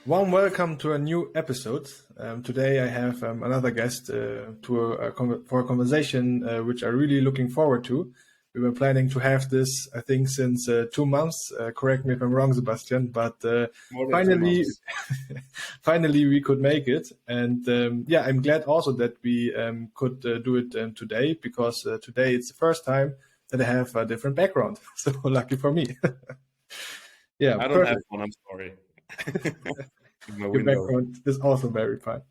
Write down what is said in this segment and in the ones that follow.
Warm welcome to a new episode. Today I have another guest for a conversation which I'm really looking forward to. We were planning to have this, I think, since 2 months. Correct me if I'm wrong, Sebastian, but More than 2 finally, months. finally we could make it. And I'm glad also that we could do it today because today it's the first time that I have a different background. So lucky for me. Yeah, I don't have perfect. one, I'm sorry. In my Your window. background is also very fine.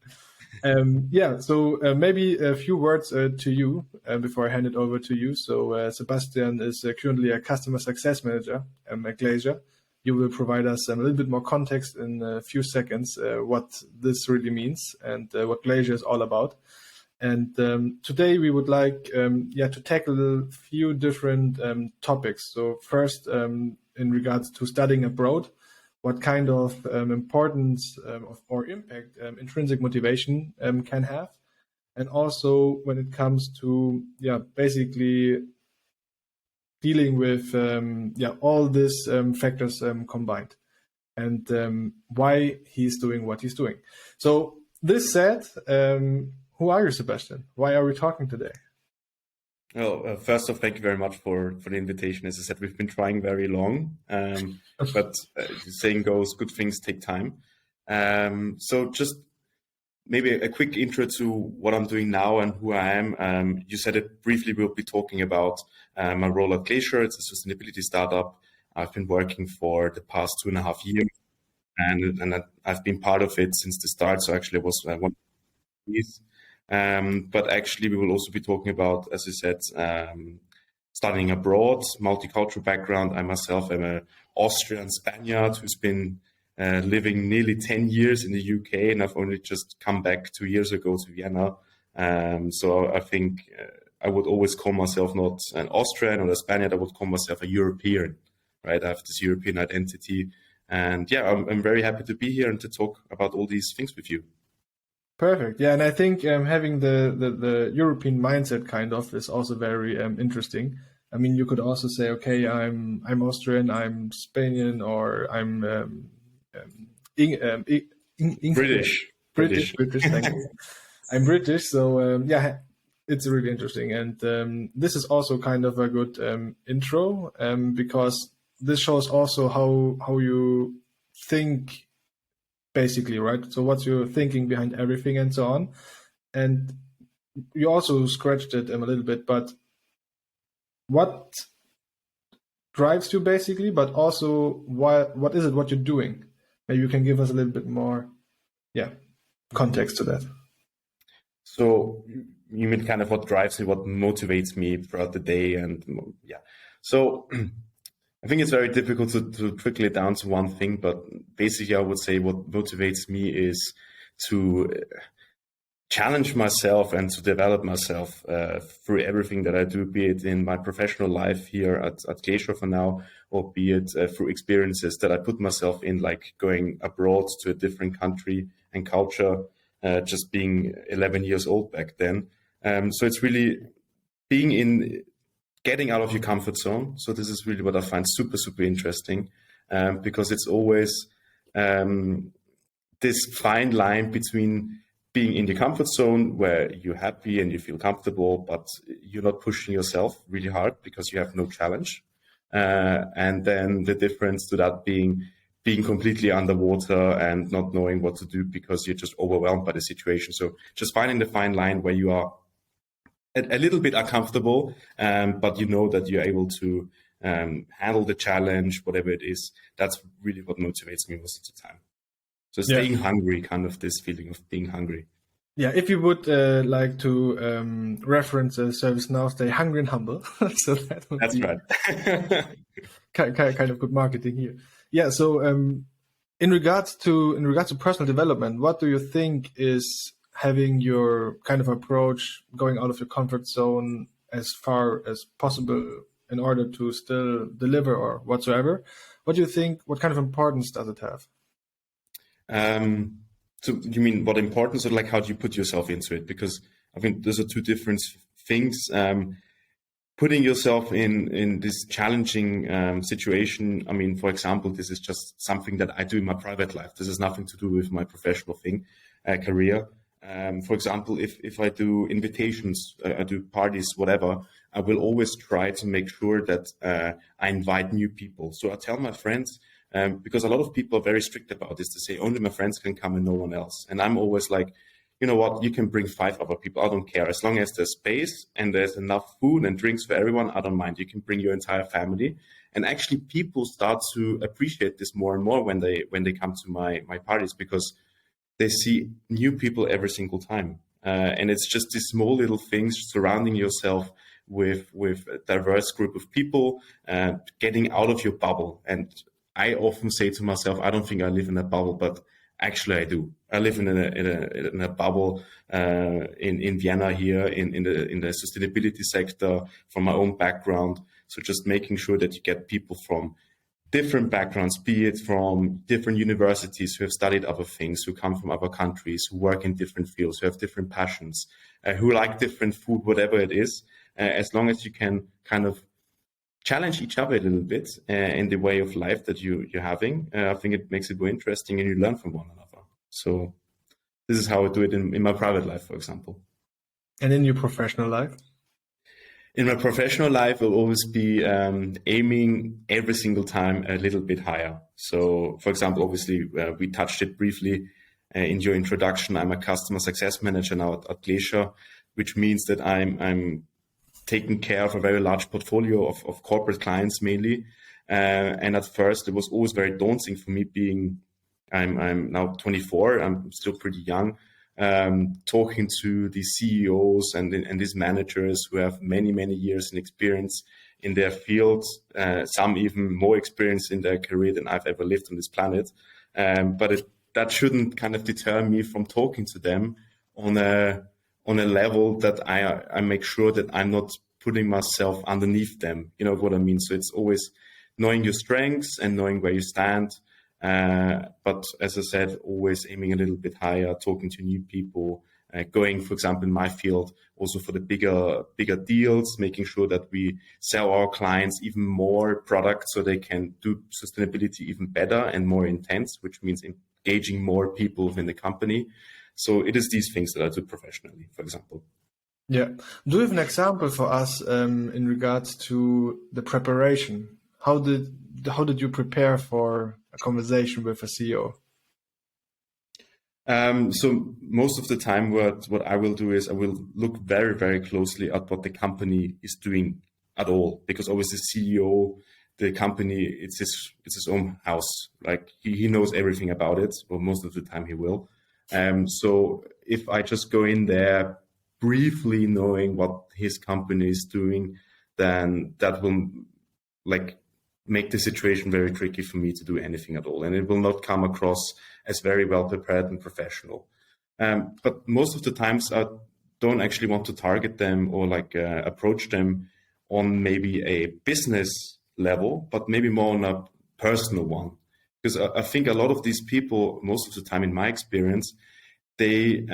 So maybe a few words to you before I hand it over to you. So Sebastian is currently a customer success manager at Glacier. You will provide us a little bit more context in a few seconds what this really means and what Glacier is all about. And today we would like to tackle a few different topics. So first, in regards to studying abroad, what kind of importance or impact intrinsic motivation can have. And also when it comes to, basically dealing with, all these factors combined and why he's doing what he's doing. So this said, who are you, Sebastian? Why are we talking today? Well, first off, thank you very much for the invitation. As I said, we've been trying very long, but the saying goes, good things take time. So just maybe a quick intro to what I'm doing now and who I am. You said it briefly, we'll be talking about my role at Glacier. It's a sustainability startup. I've been working for the past 2.5 years, and I've been part of it since the start. So actually, I was one of these. But actually, we will also be talking about, as you said, studying abroad, multicultural background. I myself am an Austrian Spaniard who's been living nearly 10 years in the UK, and I've only just come back 2 years ago to Vienna. So I think I would always call myself not an Austrian or a Spaniard, I would call myself a European, right? I have this European identity. And yeah, I'm very happy to be here and to talk about all these things with you. Perfect. Yeah, and I think having the European mindset kind of is also very interesting. I mean, you could also say, okay, I'm Austrian, I'm Spanian, or I'm British. British. Thank you. I'm British, so it's really interesting, and this is also kind of a good intro because this shows also how you think. Basically, right? So what's your thinking behind everything and so on? And you also scratched it a little bit, but what drives you basically, but also what is it, what you're doing? Maybe you can give us a little bit more, context to that. So you mean kind of what drives me, what motivates me throughout the day, and yeah. So I think it's very difficult to trickle it down to one thing, but basically I would say what motivates me is to challenge myself and to develop myself through everything that I do, be it in my professional life here at Glacier for now, or be it through experiences that I put myself in, like going abroad to a different country and culture, just being 11 years old back then. So it's really getting out of your comfort zone. So this is really what I find super, super interesting, because it's always this fine line between being in the comfort zone where you're happy and you feel comfortable, but you're not pushing yourself really hard because you have no challenge. And then the difference to that being completely underwater and not knowing what to do because you're just overwhelmed by the situation. So just finding the fine line where you are a little bit uncomfortable, but you know that you're able to handle the challenge, whatever it is. That's really what motivates me most of the time. So staying hungry, kind of this feeling of being hungry. Yeah, if you would like to reference a service now, stay hungry and humble. So That's right. kind of good marketing here. Yeah. So in regards to personal development, what do you think is having your kind of approach, going out of your comfort zone as far as possible in order to still deliver or whatsoever? What do you think? What kind of importance does it have? So you mean what importance, or like how do you put yourself into it? Because I think those are two different things. Putting putting yourself in this challenging situation. I mean, for example, this is just something that I do in my private life. This has nothing to do with my professional career. For example, if I do invitations, I do parties, whatever, I will always try to make sure that I invite new people. So I tell my friends, because a lot of people are very strict about this, to say only my friends can come and no one else. And I'm always like, you know what, you can bring 5 other people. I don't care. As long as there's space and there's enough food and drinks for everyone, I don't mind. You can bring your entire family. And actually people start to appreciate this more and more when they come to my parties, because they see new people every single time. And it's just these small little things, surrounding yourself with a diverse group of people, getting out of your bubble. And I often say to myself, I don't think I live in a bubble, but actually I do. I live in a bubble in Vienna here, in the sustainability sector, from my own background. So just making sure that you get people from different backgrounds, be it from different universities who have studied other things, who come from other countries, who work in different fields, who have different passions, who like different food, whatever it is, as long as you can kind of challenge each other a little bit in the way of life that you're having. I think it makes it more interesting and you learn from one another. So this is how I do it in my private life, for example. And in your professional life? In my professional life, I'll always be aiming every single time a little bit higher. So, for example, obviously, we touched it briefly in your introduction. I'm a customer success manager now at Glacier, which means that I'm taking care of a very large portfolio of corporate clients mainly. And at first, it was always very daunting for me, being I'm now 24. I'm still pretty young. Talking to the CEOs and these managers who have many years in experience in their fields, some even more experience in their career than I've ever lived on this planet. But that shouldn't kind of deter me from talking to them on a level that I make sure that I'm not putting myself underneath them. You know what I mean? So it's always knowing your strengths and knowing where you stand. But as I said, always aiming a little bit higher, talking to new people, going, for example, in my field, also for the bigger deals, making sure that we sell our clients even more products so they can do sustainability even better and more intense, which means engaging more people within the company. So it is these things that I do professionally, for example. Yeah. Do you have an example for us in regards to the preparation? How did you prepare for a conversation with a CEO? So most of the time, what I will do is I will look very closely at what the company is doing at all, because obviously CEO, the company, it's his own house. Like he knows everything about it, or most of the time he will. So if I just go in there briefly knowing what his company is doing, then that will make the situation very tricky for me to do anything at all. And it will not come across as very well prepared and professional. But most of the times I don't actually want to target them or approach them on maybe a business level, but maybe more on a personal one. Because I think a lot of these people, most of the time in my experience, they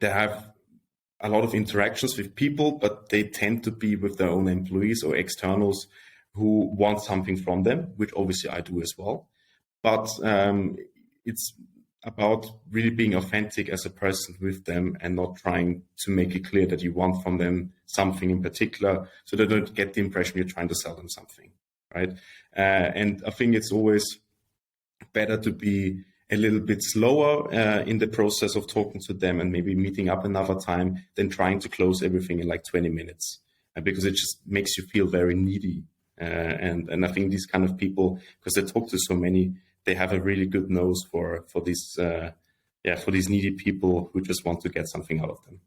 have a lot of interactions with people, but they tend to be with their own employees or externals who want something from them, which obviously I do as well. But it's about really being authentic as a person with them and not trying to make it clear that you want from them something in particular, so they don't get the impression you're trying to sell them something, right? And I think it's always better to be a little bit slower in the process of talking to them and maybe meeting up another time than trying to close everything in 20 minutes, because it just makes you feel very needy. And I think these kind of people, because they talk to so many, they have a really good nose for these needy people who just want to get something out of them.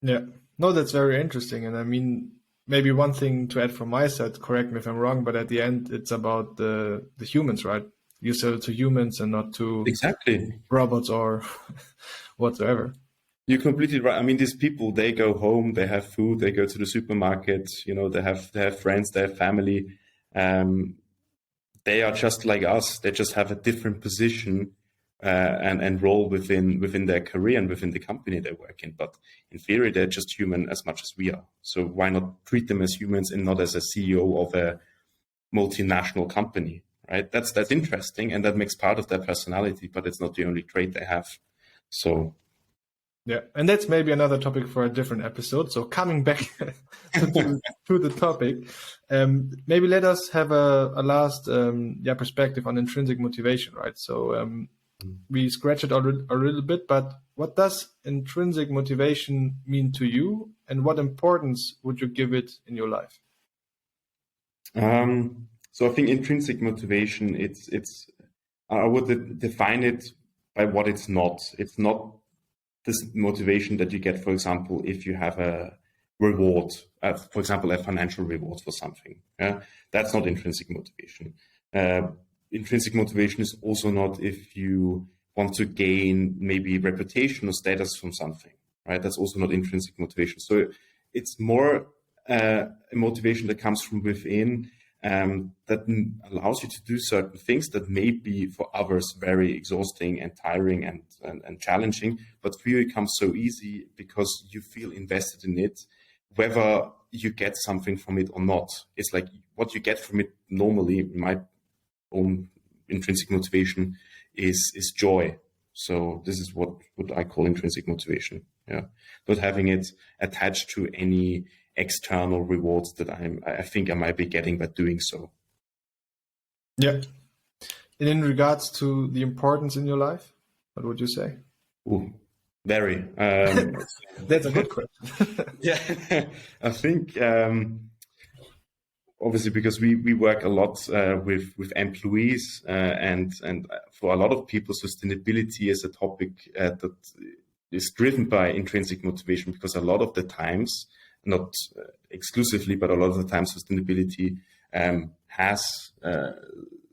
Yeah, no, that's very interesting. And I mean, maybe one thing to add from my side, correct me if I'm wrong, but at the end, it's about the humans, right? You sell to humans and not to exactly robots or whatsoever. You're completely right. I mean, these people, they go home, they have food, they go to the supermarket, they have friends, they have family. They are just like us. They just have a different position and role within their career and within the company they work in. But in theory, they're just human as much as we are. So why not treat them as humans and not as a CEO of a multinational company, right? That's interesting, and that makes part of their personality, but it's not the only trait they have. So yeah, and that's maybe another topic for a different episode. So coming back to the topic, maybe let us have a last perspective on intrinsic motivation, right? So we scratched it a little bit, but what does intrinsic motivation mean to you, and what importance would you give it in your life? So I think intrinsic motivation, I would define it by what it's not. It's not this motivation that you get, for example, if you have a reward, for example, a financial reward for something. That's not intrinsic motivation. Intrinsic motivation is also not if you want to gain maybe reputation or status from something, right? That's also not intrinsic motivation. So it's more a motivation that comes from within, that allows you to do certain things that may be for others very exhausting and tiring and challenging, but for you it comes so easy because you feel invested in it, whether you get something from it or not. It's like what you get from it normally, my own intrinsic motivation is joy. So this is what I call intrinsic motivation. Yeah, not having it attached to any external rewards that I think I might be getting by doing so. Yeah. And in regards to the importance in your life, what would you say? Ooh, very. That's a good question. Yeah, I think obviously because we work a lot with employees and for a lot of people, sustainability is a topic that is driven by intrinsic motivation, because a lot of the times, not exclusively, but a lot of the time, sustainability has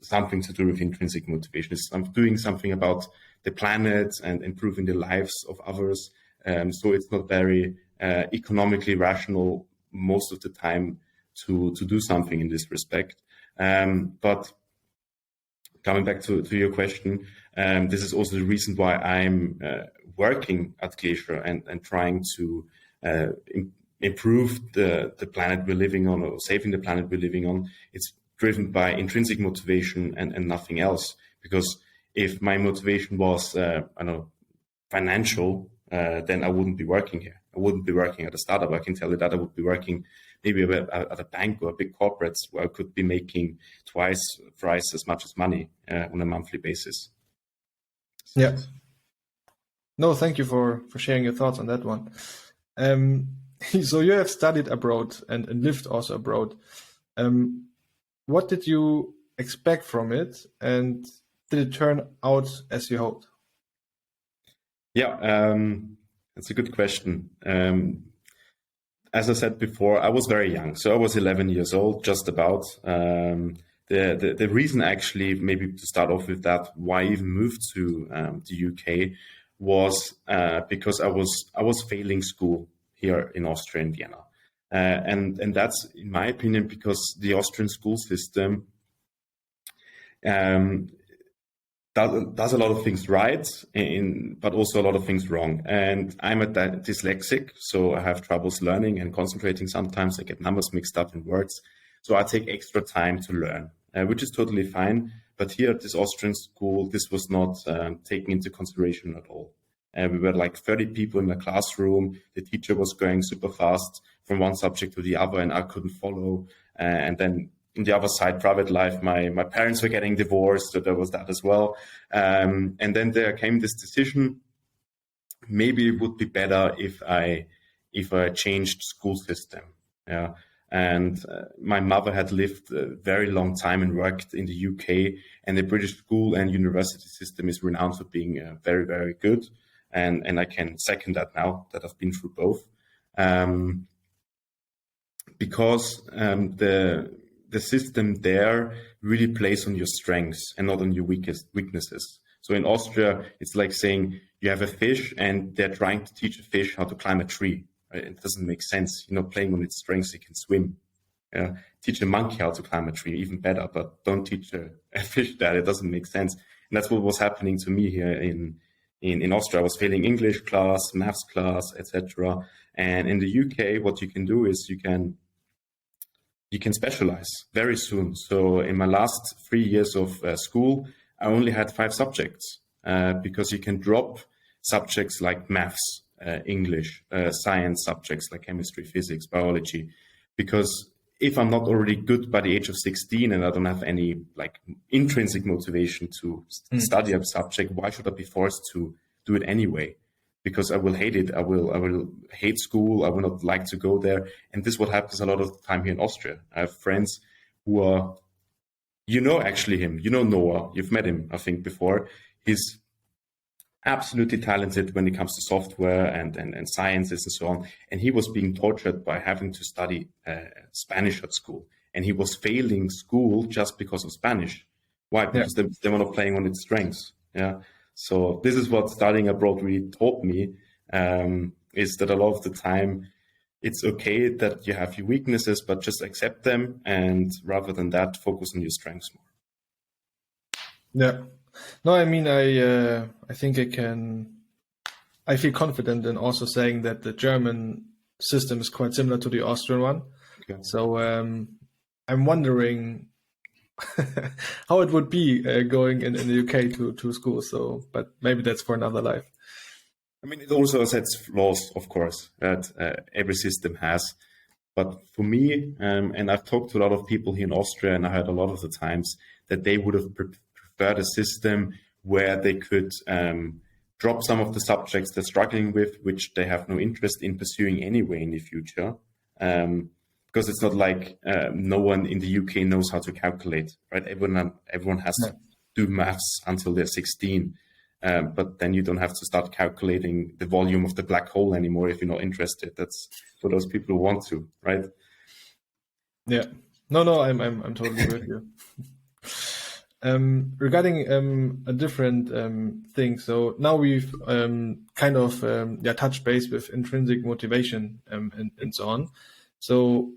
something to do with intrinsic motivation. It's doing something about the planet and improving the lives of others. So it's not very economically rational most of the time to do something in this respect. But coming back to your question, this is also the reason why I'm working at Glacier and trying to improve the planet we're living on, or saving the planet we're living on. It's driven by intrinsic motivation and nothing else. Because if my motivation was, financial, then I wouldn't be working here. I wouldn't be working at a startup. I can tell you that I would be working maybe at a bank or a big corporates where I could be making thrice as much as money on a monthly basis. Yeah. No, thank you for sharing your thoughts on that one. So you have studied abroad and lived also abroad. What did you expect from it, and did it turn out as you hoped? Yeah, that's a good question. As I said before, I was very young, so I was 11 years old, just about. The reason, actually, maybe to start off with that, why I even moved to the UK was because I was failing school here in Austria, in Vienna, and that's, in my opinion, because the Austrian school system does a lot of things right, but also a lot of things wrong. And I'm a dyslexic, so I have troubles learning and concentrating. Sometimes I get numbers mixed up in words, so I take extra time to learn, which is totally fine. But here at this Austrian school, this was not taken into consideration at all. We were like 30 people in the classroom. The teacher was going super fast from one subject to the other, and I couldn't follow. And then on the other side, private life, my parents were getting divorced, so there was that as well. And then there came this decision, maybe it would be better if I changed school system. Yeah. And my mother had lived a very long time and worked in the UK, and the British school and university system is renowned for being very, very good. And I can second that now that I've been through both. Because the system there really plays on your strengths and not on your weaknesses. So in Austria, it's like saying you have a fish and they're trying to teach a fish how to climb a tree. Right? It doesn't make sense. Playing on its strengths, it can swim. Teach a monkey how to climb a tree, even better, but don't teach a fish that. It doesn't make sense. And that's what was happening to me here in Austria. I was failing English class, maths class, etc. And in the UK, what you can do is you can specialize very soon. So in my last 3 years of school, I only had 5 subjects because you can drop subjects like maths, English, science subjects like chemistry, physics, biology, because if I'm not already good by the age of 16 and I don't have any like intrinsic motivation to study a subject, why should I be forced to do it anyway? Because I will hate it. I will hate school. I will not like to go there. And this is what happens a lot of the time here in Austria. I have friends who are, actually him, Noah, you've met him, I think, before. He's absolutely talented when it comes to software and sciences and so on. And he was being tortured by having to study Spanish at school. And he was failing school just because of Spanish. Why? Because they were not playing on its strengths. Yeah. So this is what studying abroad really taught me, is that a lot of the time it's okay that you have your weaknesses, but just accept them. And rather than that, focus on your strengths more. Yeah. No, I mean, I think I feel confident in also saying that the German system is quite similar to the Austrian one. Okay. So I'm wondering how it would be going in the UK to school. So, but maybe that's for another life. I mean, it also has its flaws, of course, that every system has. But for me, and I've talked to a lot of people here in Austria, and I heard a lot of the times that they would have preferred a system where they could drop some of the subjects they're struggling with, which they have no interest in pursuing anyway in the future. Because it's not like no one in the UK knows how to calculate, right? Everyone has to do maths until they're 16. But then you don't have to start calculating the volume of the black hole anymore if you're not interested. That's for those people who want to, right? Yeah. No, I'm totally with you. Regarding a different thing, so now we've kind of touched base with intrinsic motivation and so on. So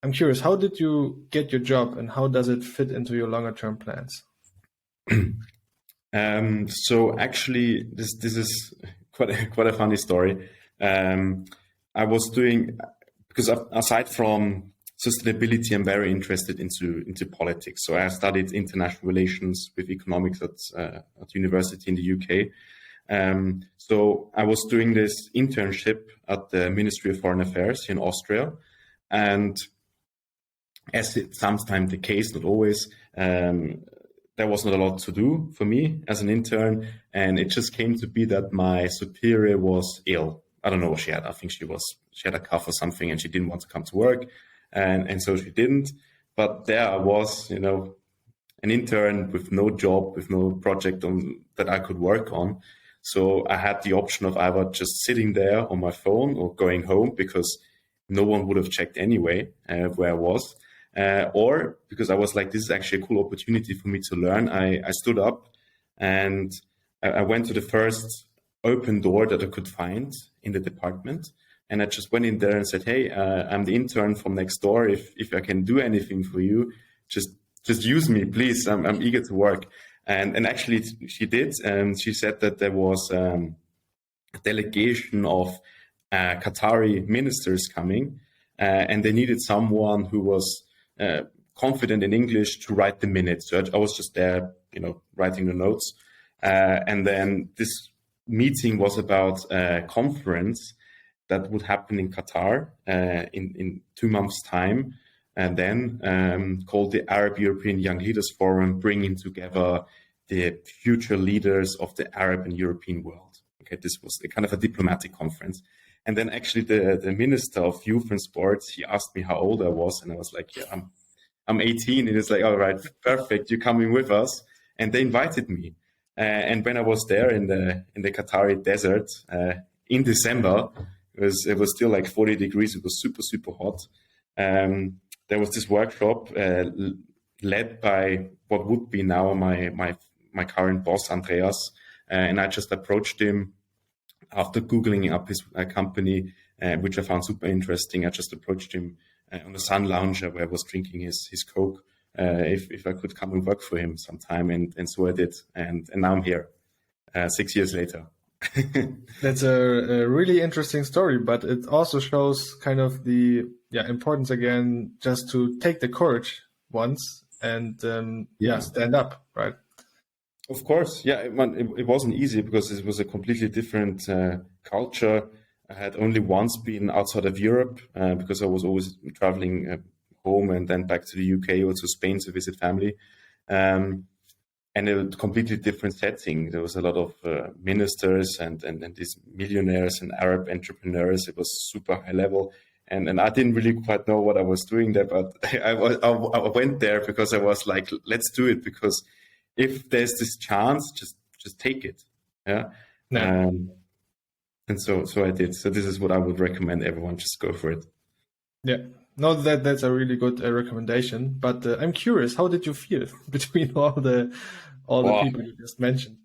I'm curious, how did you get your job, and how does it fit into your longer term plans? So actually, this is quite a funny story. I was doing, because aside from sustainability, I'm very interested into politics. So I studied international relations with economics at university in the UK. So I was doing this internship at the Ministry of Foreign Affairs in Austria, and as it's sometimes the case, not always, there was not a lot to do for me as an intern, and it just came to be that my superior was ill. I don't know what she had. I think she had a cough or something, and she didn't want to come to work, and so she didn't. But there I was, an intern with no job, with no project that I could work on. So I had the option of either just sitting there on my phone or going home, because no one would have checked anyway where I was. Or because I was like, this is actually a cool opportunity for me to learn, I stood up and I went to the first open door that I could find in the department. And I just went in there and said, hey, I'm the intern from next door. If I can do anything for you, just use me, please. I'm eager to work. And actually she did. And she said that there was a delegation of Qatari ministers coming, and they needed someone who was confident in English to write the minutes. So I was just there, writing the notes. And then this meeting was about a conference that would happen in Qatar in 2 months' time, and then called the Arab European Young Leaders Forum, bringing together the future leaders of the Arab and European world. Okay, this was a kind of a diplomatic conference. And then actually the Minister of Youth and Sports, he asked me how old I was, and I was like, yeah, I'm 18. And it's like, all right, perfect, you're coming with us. And they invited me. And when I was there in the Qatari desert in December, it was still like 40 degrees. It was super, super hot. There was this workshop led by what would be now my current boss, Andreas. And I just approached him after Googling up his company, which I found super interesting. I just approached him on the Sun Lounger where I was drinking his Coke if I could come and work for him sometime, and so I did, and now I'm here 6 years later. That's a really interesting story, but it also shows kind of the importance again, just to take the courage once and stand up, right? Of course, yeah. It wasn't easy because it was a completely different culture. I had only once been outside of Europe because I was always traveling home and then back to the UK or to Spain to visit family. And a completely different setting. There was a lot of ministers and these millionaires and Arab entrepreneurs. It was super high level. And I didn't really quite know what I was doing there, but I went there because I was like, let's do it, because if there's this chance, just take it. Yeah. Yeah. And so I did. So this is what I would recommend everyone, just go for it. Yeah. No, that's a really good recommendation. But I'm curious, how did you feel between all the people you just mentioned?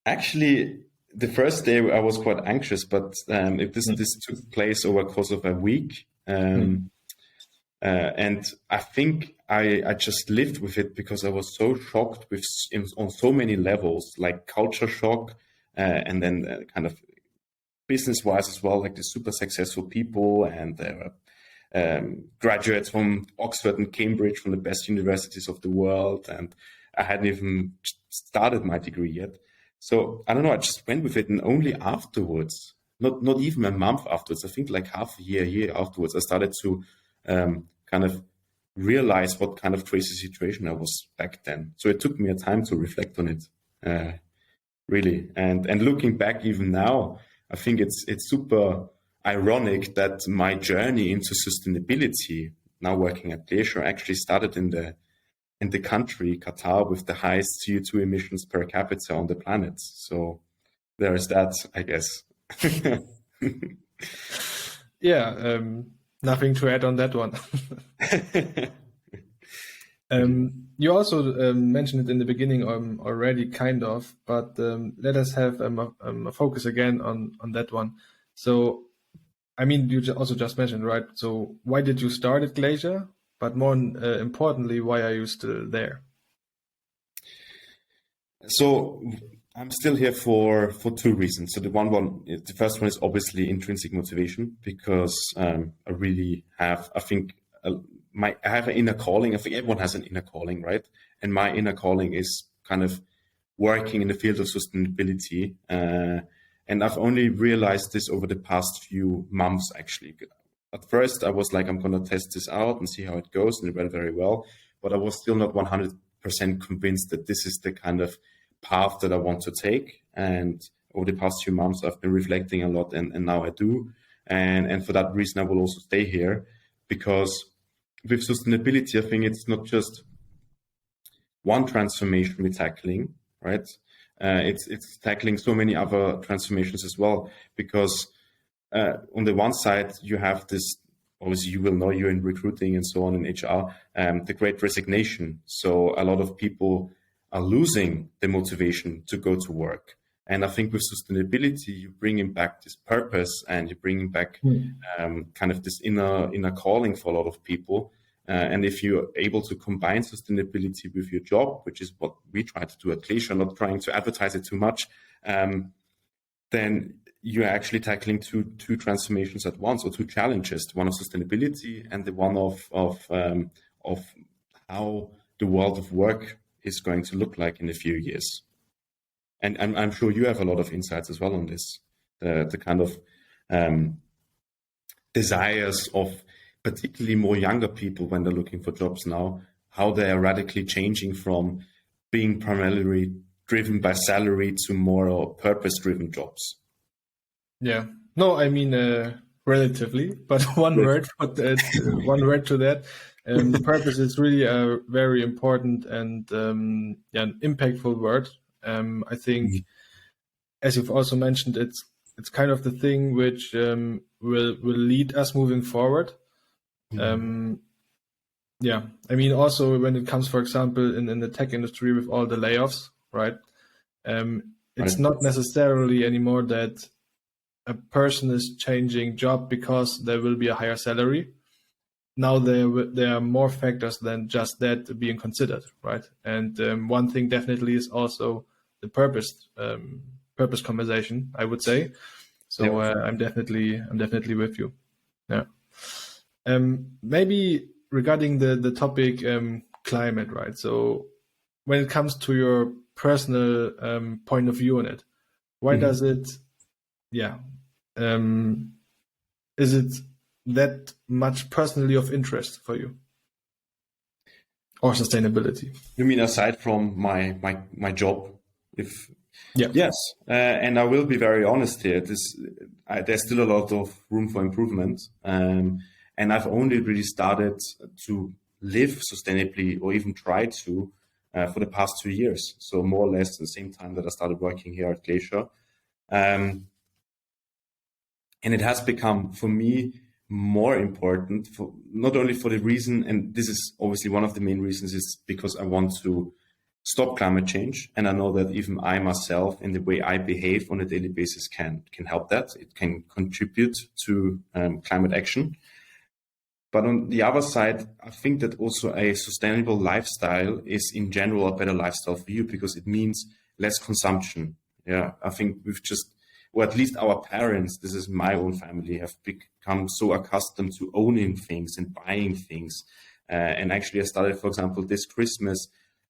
Actually, the first day I was quite anxious, but if this took place over the course of a week, and I think I just lived with it because I was so shocked on so many levels, like culture shock, and then kind of business-wise as well, like the super successful people and graduates from Oxford and Cambridge, from the best universities of the world, and I hadn't even started my degree yet. So I don't know, I just went with it, and only afterwards, not even a month afterwards, I think like half a year afterwards, I started to kind of realize what kind of crazy situation I was back then. So it took me a time to reflect on it, really. And looking back even now, I think it's super ironic that my journey into sustainability, now working at Glacier, actually started in the country, Qatar, with the highest CO2 emissions per capita on the planet. So there is that, I guess. Yeah, nothing to add on that one. You also mentioned it in the beginning already, kind of, but let us have a focus again on that one. So, I mean, you also just mentioned, right? So why did you start at Glacier? But more importantly, why are you still there? So I'm still here for two reasons. So the first one is obviously intrinsic motivation, because I really have, I think, I have an inner calling. I think everyone has an inner calling, right? And my inner calling is kind of working in the field of sustainability. And I've only realized this over the past few months, actually. At first, I was like, I'm going to test this out and see how it goes. And it went very well. But I was still not 100% convinced that this is the kind of path that I want to take. And over the past few months, I've been reflecting a lot, and now I do. And for that reason, I will also stay here, because with sustainability, I think it's not just one transformation we're tackling, right? It's tackling so many other transformations as well, because on the one side, you have this, obviously you will know, you're in recruiting and so on in HR, the great resignation. So a lot of people are losing the motivation to go to work. And I think with sustainability, you're bringing back this purpose, and you're bringing back kind of this inner calling for a lot of people. And if you're able to combine sustainability with your job, which is what we try to do at Glacier, not trying to advertise it too much, then you're actually tackling two transformations at once, or two challenges: the one of sustainability and the one of how the world of work is going to look like in a few years. And I'm sure you have a lot of insights as well on this, the kind of desires of particularly more younger people when they're looking for jobs now, how they are radically changing from being primarily driven by salary to more purpose-driven jobs. Yeah. No, I mean, relatively, but one word to that. Purpose is really a very important and an impactful word. I think, as you've also mentioned, it's kind of the thing which will lead us moving forward. I mean, also when it comes, for example, in the tech industry with all the layoffs, right? It's not necessarily anymore that a person is changing job because there will be a higher salary. now there are more factors than just that being considered, right? And one thing definitely is also the purpose conversation, I would say. So I'm definitely with you. Yeah. Maybe regarding the topic climate, right? So when it comes to your personal point of view on it, why does it? Yeah. Is it that much personally of interest for you, or sustainability? You mean aside from my job? Yeah. Yes, and I will be very honest here. There's still a lot of room for improvement, and I've only really started to live sustainably, or even try to, for the past 2 years. So more or less the same time that I started working here at Glacier, and it has become for me more important, for not only for the reason, and this is obviously one of the main reasons, is because I want to stop climate change, and I know that even I myself, in the way I behave on a daily basis, can help that. It can contribute to climate action. But on the other side, I think that also a sustainable lifestyle is in general a better lifestyle for you, because it means less consumption. Yeah, I think we've just, or at least our parents, this is my own family, have become so accustomed to owning things and buying things. And actually I started, for example, this Christmas,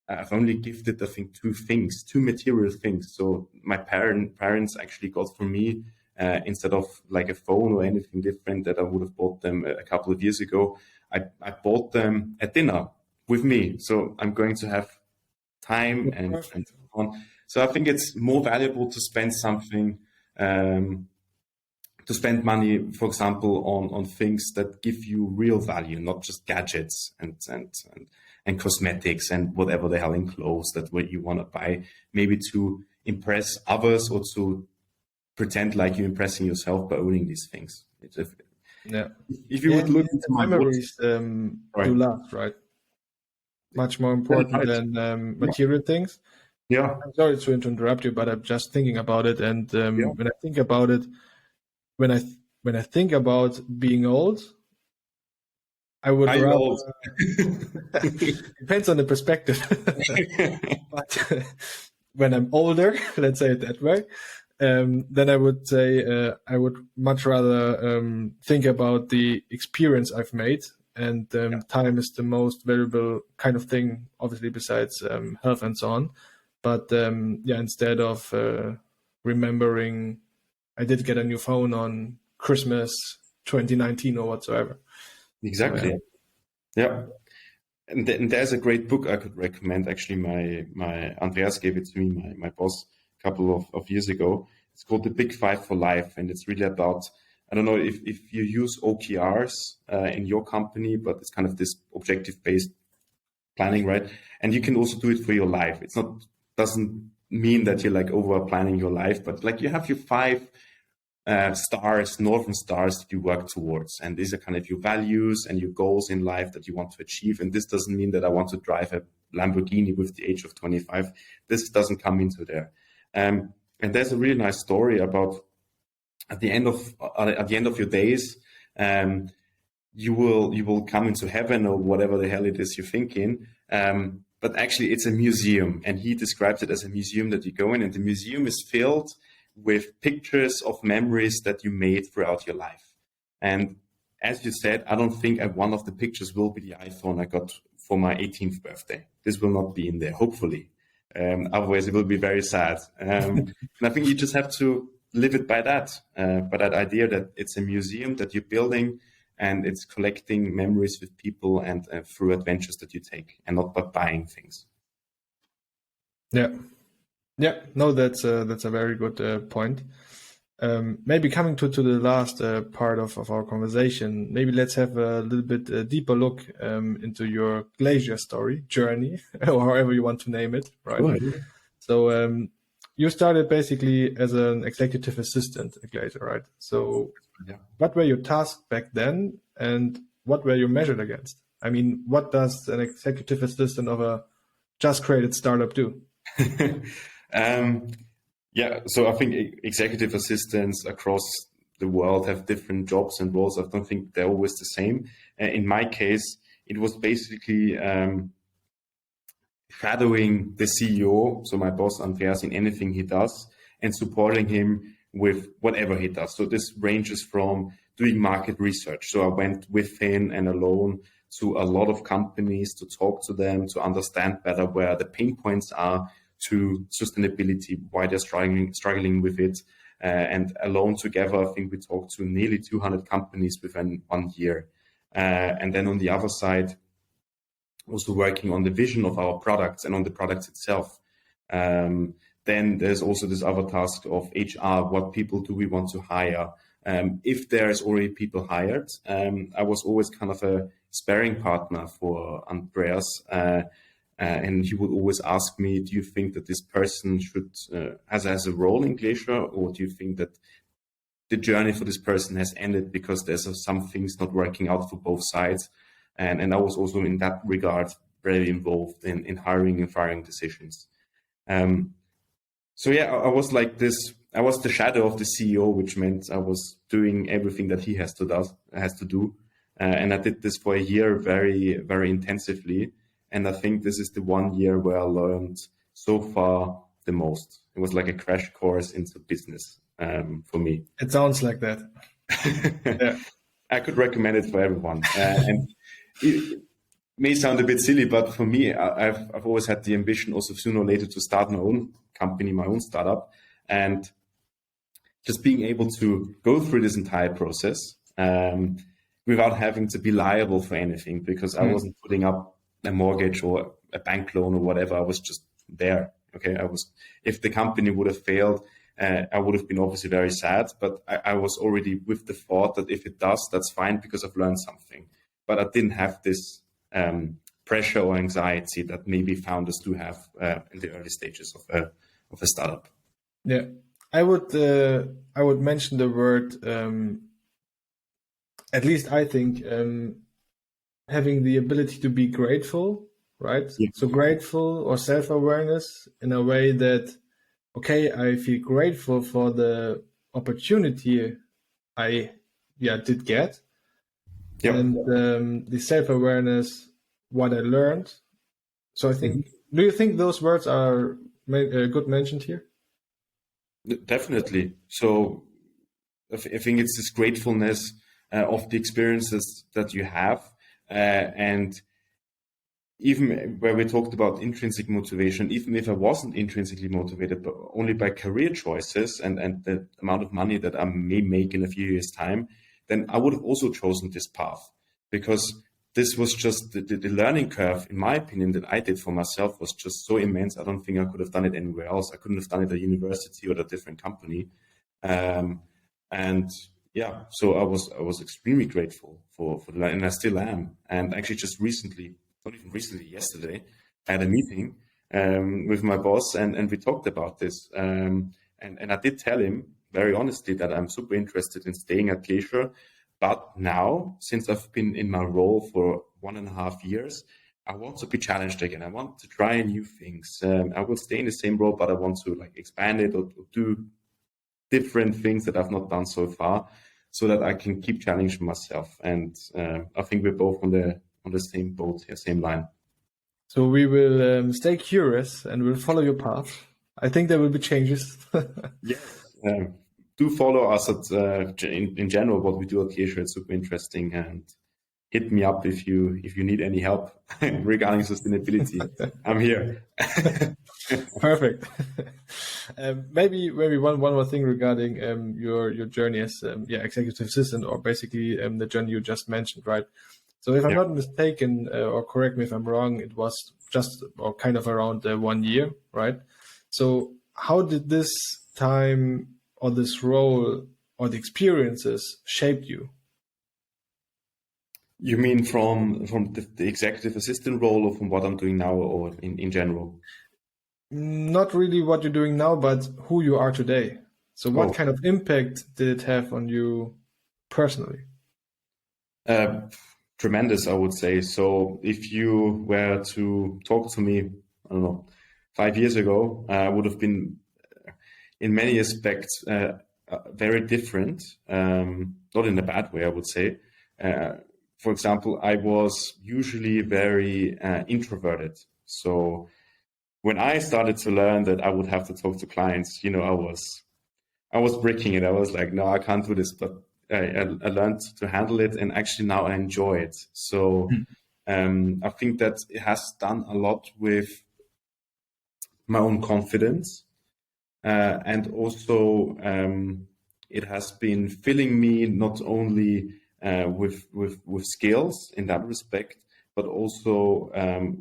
I've only gifted, I think, 2 material things. So my parents actually got for me, instead of like a phone or anything different that I would have bought them a couple of years ago, I bought them a dinner with me. So I'm going to have time and so on. So I think it's more valuable to spend something, to spend money, for example, on things that give you real value, not just gadgets and cosmetics and whatever the hell in clothes that what you want to buy, maybe to impress others or to pretend like you're impressing yourself by owning these things. If you would look into my memories, do last, right? Much more important than material things. Yeah. I'm sorry to interrupt you, but I'm just thinking about it, and when I think about it, when I think about being old, I would rather. Depends on the perspective. But when I'm older, let's say it that way, then I would say I would much rather think about the experience I've made, and time is the most valuable kind of thing, obviously, besides health and so on. But instead of remembering, I did get a new phone on Christmas 2019 or whatsoever. Exactly. Yeah. And there's a great book I could recommend. Actually, my Andreas gave it to me, my boss, a couple of years ago. It's called The Big Five for Life. And it's really about, I don't know if you use OKRs in your company, but it's kind of this objective-based planning, right? And you can also do it for your life. It's not, doesn't mean that you're like over planning your life, but like you have your 5 northern stars that you work towards, and these are kind of your values and your goals in life that you want to achieve. And this doesn't mean that I want to drive a Lamborghini with the age of 25. This doesn't come into there. And there's a really nice story about at the end of your days, you will come into heaven or whatever the hell it is you're thinking. But actually it's a museum, and he describes it as a museum that you go in, and the museum is filled with pictures of memories that you made throughout your life. And as you said, I don't think one of the pictures will be the iPhone I got for my 18th birthday. This will not be in there, hopefully. Otherwise it will be very sad. And I think you just have to live it by that idea that it's a museum that you're building, and it's collecting memories with people and through adventures that you take, and not by buying things. Yeah, no, that's a very good point. Maybe coming to the last part of our conversation, maybe let's have a little bit deeper look into your Glacier journey, or however you want to name it, right? Oh, yeah. So you started basically as an executive assistant at Glacier, right? So what were your tasks back then, and what were you measured against? I mean, what does an executive assistant of a just created startup do? So I think executive assistants across the world have different jobs and roles. I don't think they're always the same. In my case, it was basically shadowing the CEO, so my boss Andreas, in anything he does, and supporting him with whatever he does. So this ranges from doing market research. So I went with him and alone to a lot of companies to talk to them, to understand better where the pain points are to sustainability, why they're struggling with it. And alone together, I think we talked to nearly 200 companies within 1 year. And then on the other side, also working on the vision of our products and on the products itself. Then there's also this other task of HR. What people do we want to hire? If there's already people hired, I was always kind of a sparring partner for Andreas. And he would always ask me, do you think that this person should has a role in Glacier, or do you think that the journey for this person has ended because there's some things not working out for both sides? And I was also in that regard very involved in hiring and firing decisions. So yeah, I was like this. I was the shadow of the CEO, which meant I was doing everything that he has to do. And I did this for a year very, very intensively. And I think this is the 1 year where I learned so far the most. It was like a crash course into business for me. It sounds like that. Yeah. I could recommend it for everyone. And it may sound a bit silly, but for me, I've always had the ambition also sooner or later to start my own company, my own startup. And just being able to go through this entire process without having to be liable for anything, because I wasn't putting up a mortgage or a bank loan or whatever. I was just there. Okay. If the company would have failed, I would have been obviously very sad, but I was already with the thought that if it does, that's fine because I've learned something. But I didn't have this pressure or anxiety that maybe founders do have in the early stages of a startup. Yeah, I would mention the word, at least I think, having the ability to be grateful, right? Yeah. So grateful or self-awareness in a way that, okay, I feel grateful for the opportunity I did get. Yep. And the self-awareness, what I learned. So I think, do you think those words are good mentioned here? Definitely. So I think it's this gratefulness of the experiences that you have. And even where we talked about intrinsic motivation, even if I wasn't intrinsically motivated, but only by career choices and the amount of money that I may make in a few years' time, then I would have also chosen this path, because this was just the learning curve, in my opinion, that I did for myself was just so immense. I don't think I could have done it anywhere else. I couldn't have done it at a university or at a different company. And yeah, so I was extremely grateful for the learning, and I still am. And actually just recently, not even recently, yesterday, I had a meeting with my boss and we talked about this. And I did tell him very honestly that I'm super interested in staying at Glacier. But now, since I've been in my role for 1.5 years, I want to be challenged again. I want to try new things. I will stay in the same role, but I want to expand it or do different things that I've not done so far, so that I can keep challenging myself. And I think we're both on the same boat here, same line. So we will stay curious and we'll follow your path. I think there will be changes. Yes. Do follow us in general what we do at Glacier. It's super interesting, and hit me up if you need any help regarding sustainability. I'm here. Perfect. Maybe one more thing regarding your journey as executive assistant, or basically the journey you just mentioned, right? So if I'm not mistaken, or correct me if I'm wrong, it was just or kind of around 1 year, right? So how did this time or this role or the experiences shaped you? You mean from the executive assistant role, or from what I'm doing now, or in general? Not really what you're doing now, but who you are today. So what kind of impact did it have on you personally? Tremendous, I would say. So if you were to talk to me, I don't know, 5 years ago, I would have been in many aspects very different, not in a bad way, I would say. For example, I was usually very introverted. So when I started to learn that I would have to talk to clients, I was breaking it. I was like, no, I can't do this, but I learned to handle it, and actually now I enjoy it. So I think that it has done a lot with my own confidence, and also it has been filling me not only with skills in that respect, but also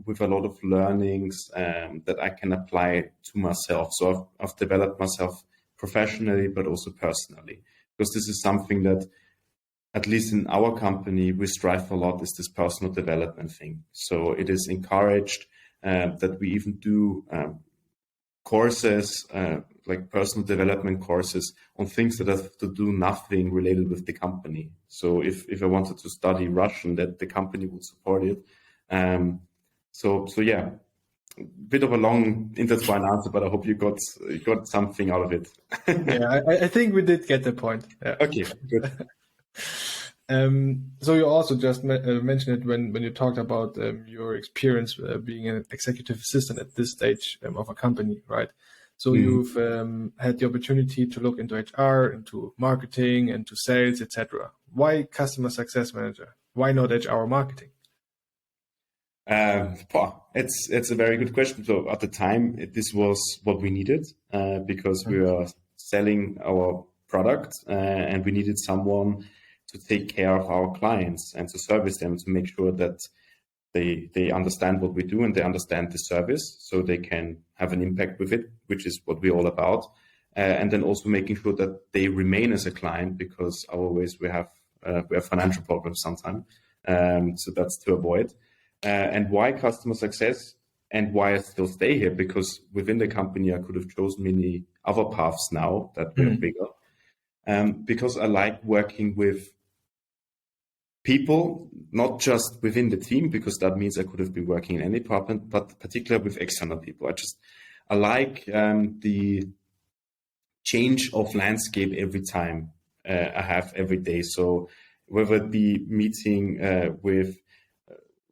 with a lot of learnings that I can apply to myself. So I've developed myself professionally, but also personally, because this is something that, at least in our company, we strive for a lot, is this personal development thing. So it is encouraged that we even do courses, like personal development courses on things that have to do nothing related with the company. So if I wanted to study Russian, that the company would support it. So yeah, bit of a long intertwined answer, but I hope you got something out of it. Yeah, I think we did get the point. Yeah. Okay, good. So you also just mentioned it when you talked about your experience being an executive assistant at this stage of a company, right? So you've had the opportunity to look into HR, into marketing, into sales, etc. Why customer success manager? Why not HR marketing? It's a very good question. So at the time, this was what we needed because we were selling our product and we needed someone to take care of our clients and to service them, to make sure that they understand what we do and they understand the service, so they can have an impact with it, which is what we're all about. And then also making sure that they remain as a client, because always we have financial problems sometimes. So that's to avoid. And why customer success, and why I still stay here? Because within the company, I could have chosen many other paths now that were bigger. Because I like working with people, not just within the team, because that means I could have been working in any department, but particularly with external people. I like the change of landscape every time I have every day. So whether it be meeting with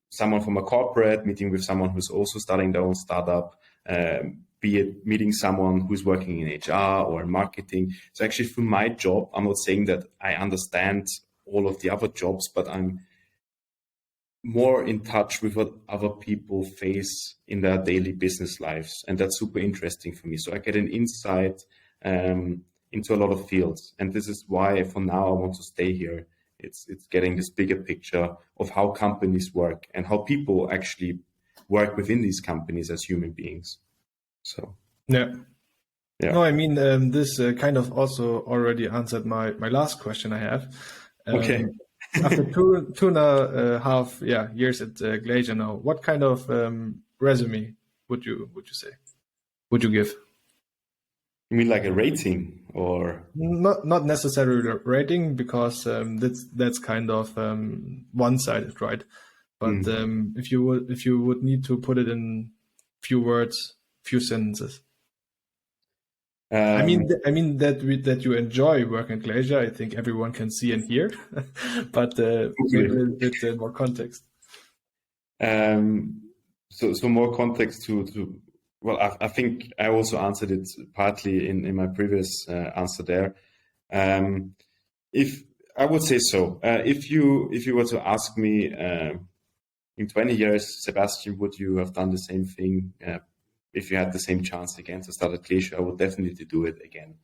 someone from a corporate, meeting with someone who's also starting their own startup, be it meeting someone who's working in HR or in marketing. So actually through my job, I'm not saying that I understand all of the other jobs, but I'm more in touch with what other people face in their daily business lives. And that's super interesting for me. So I get an insight into a lot of fields. And this is why for now I want to stay here. It's getting this bigger picture of how companies work and how people actually work within these companies as human beings. So yeah. No, I mean, this kind of also already answered my last question I have. Okay. After two and a half years at Glacier now, what kind of resume would you say? Would you give? You mean like a rating, or not necessarily a rating, because that's kind of one-sided, right? But if you would need to put it in few words, few sentences. I mean that you enjoy working at Glacier, I think everyone can see and hear, but maybe a little bit more context. So more context to well, I think I also answered it partly in my previous answer there. If I would say so, if you were to ask me in 20 years, Sebastian, would you have done the same thing if you had the same chance again to start at Glacier? I would definitely do it again.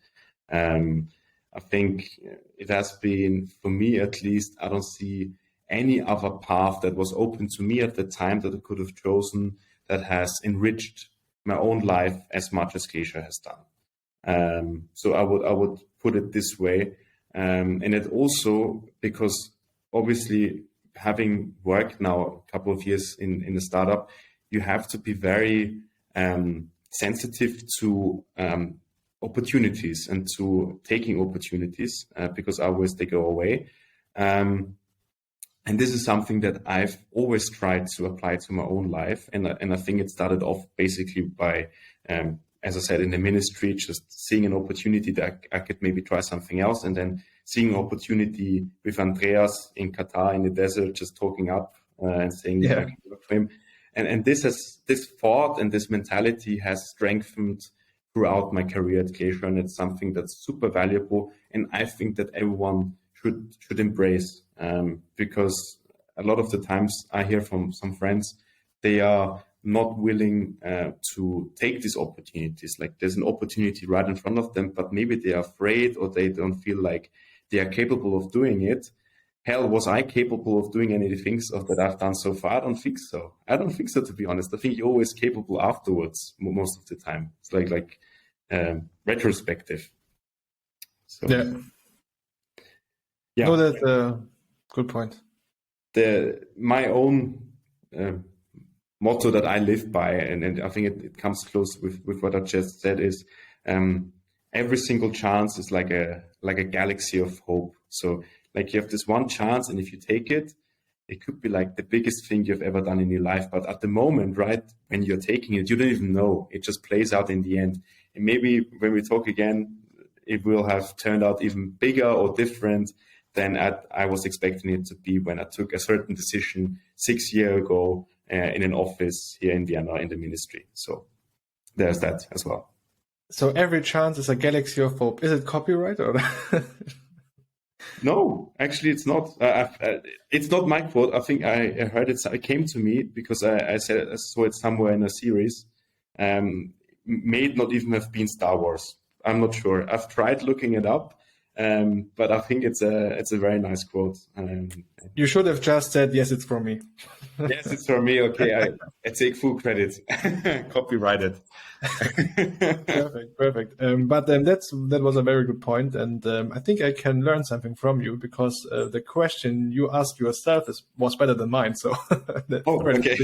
I think it has been, for me at least, I don't see any other path that was open to me at the time that I could have chosen that has enriched my own life as much as Glacier has done. So I would put it this way. And it also, because obviously having worked now a couple of years in a startup, you have to be very sensitive to opportunities and to taking opportunities because otherwise they go away. And this is something that I've always tried to apply to my own life. And I think it started off basically by as I said, in the ministry, just seeing an opportunity that I could maybe try something else, and then seeing an opportunity with Andreas in Qatar in the desert, just talking up and saying I can work for him. And this thought and this mentality has strengthened throughout my career at Glacier, and it's something that's super valuable, and I think that everyone should embrace, because a lot of the times I hear from some friends, they are not willing to take these opportunities. Like there's an opportunity right in front of them, but maybe they are afraid or they don't feel like they are capable of doing it. Hell, was I capable of doing any things that I've done so far? I don't think so. I don't think so, to be honest. I think you're always capable afterwards, most of the time. It's like retrospective. So, yeah. No, that's a good point. My own motto that I live by, and I think it comes close with what I just said, is every single chance is like a galaxy of hope. So like you have this one chance, and if you take it, it could be like the biggest thing you've ever done in your life. But at the moment, right, when you're taking it, you don't even know. It just plays out in the end. And maybe when we talk again, it will have turned out even bigger or different than I was expecting it to be when I took a certain decision 6 years ago in an office here in Vienna in the ministry. So there's that as well. So every chance is a galaxy of hope. Is it copyright or? No, actually, it's not. It's not my quote. I think I heard it. It came to me because I saw it somewhere in a series. May it not even have been Star Wars. I'm not sure. I've tried looking it up, but I think it's a very nice quote. You should have just said, yes, it's from me. Yes, it's from me. Okay, I take full credit. Copyrighted. Perfect. But that was a very good point, and I think I can learn something from you, because the question you asked yourself was better than mine. So, okay.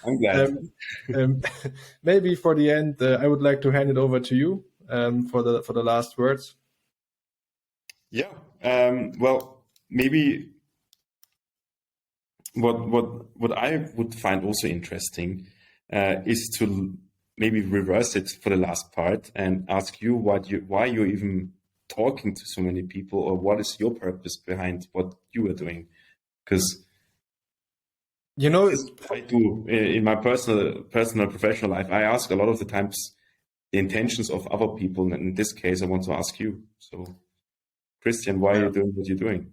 I'm glad. Maybe for the end, I would like to hand it over to you for the last words. Yeah. Well, maybe what I would find also interesting is to maybe reverse it for the last part and ask you why you're even talking to so many people, or what is your purpose behind what you are doing? Because I do in my personal professional life, I ask a lot of the times the intentions of other people, and in this case, I want to ask you. So, Christian, why are you doing what you're doing?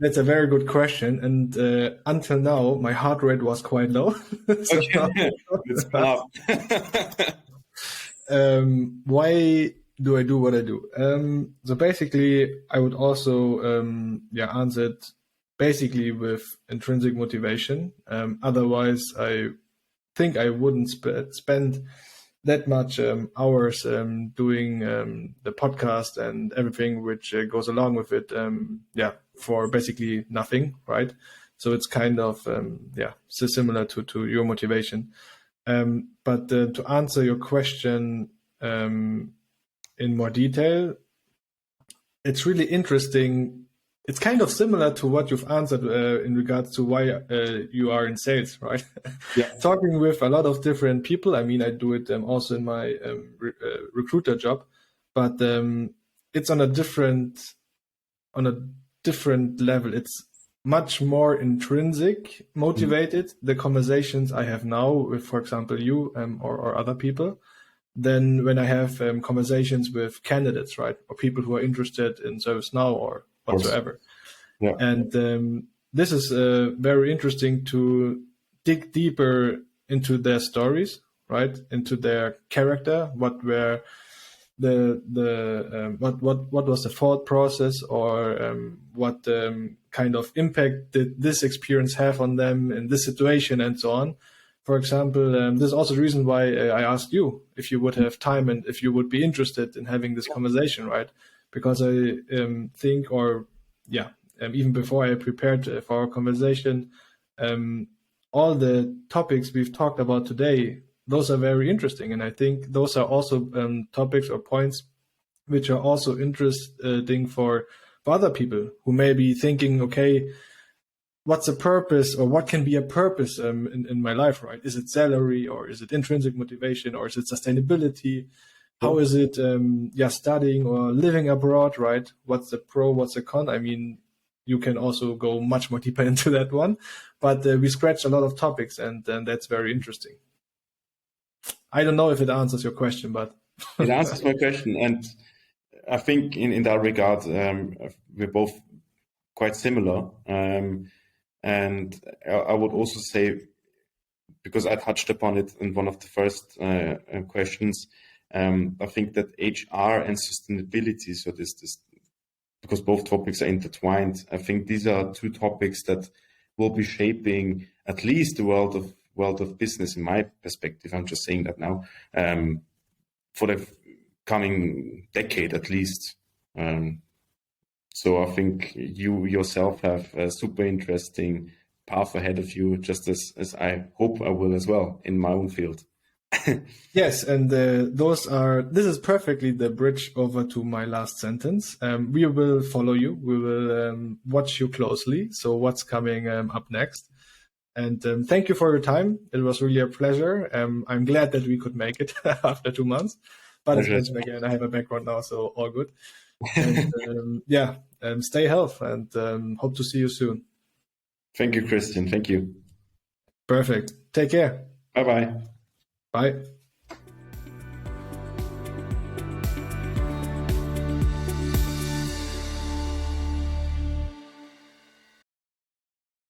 That's a very good question, and until now, my heart rate was quite low. Okay, it's up. Why do I do what I do? So basically, I would also answer it basically with intrinsic motivation. Otherwise, I think I wouldn't spend that much hours doing the podcast and everything which goes along with it, for basically nothing, right? So it's kind of so similar to your motivation. But to answer your question in more detail, it's really interesting. It's kind of similar to what you've answered in regards to why you are in sales, right? Yeah. Talking with a lot of different people. I mean, I do it also in my recruiter job, but it's on a different level. It's much more intrinsic motivated, the conversations I have now with, for example, you or other people, than when I have conversations with candidates, right? Or people who are interested in ServiceNow or whatsoever. Yeah. And this is very interesting to dig deeper into their stories, right? Into their character, what were what was the thought process, or what kind of impact did this experience have on them in this situation, and so on. For example, this is also the reason why I asked you if you would have time and if you would be interested in having this conversation, right? Because I think, even before I prepared for our conversation, all the topics we've talked about today, those are very interesting. And I think those are also topics or points which are also interesting for other people who may be thinking, okay, what's a purpose, or what can be a purpose in my life, right? Is it salary, or is it intrinsic motivation, or is it sustainability? How is it, studying or living abroad, right? What's the pro, what's the con? I mean, you can also go much more deeper into that one, but we scratched a lot of topics, and that's very interesting. I don't know if it answers your question, but it answers my question. And I think in that regard, we're both quite similar. And I would also say, because I touched upon it in one of the first questions, I think that HR and sustainability, so this because both topics are intertwined, I think these are two topics that will be shaping at least the world of business, in my perspective. I'm just saying that now, for the coming decade at least. So I think you yourself have a super interesting path ahead of you, just as I hope I will as well in my own field. Yes, and this is perfectly the bridge over to my last sentence. We will follow you. We will watch you closely. So what's coming up next? And thank you for your time. It was really a pleasure. I'm glad that we could make it after 2 months. But as mentioned again, I have a background now, so all good. And stay healthy, and hope to see you soon. Thank you, Christian. Thank you. Perfect. Take care. Bye-bye. Bye.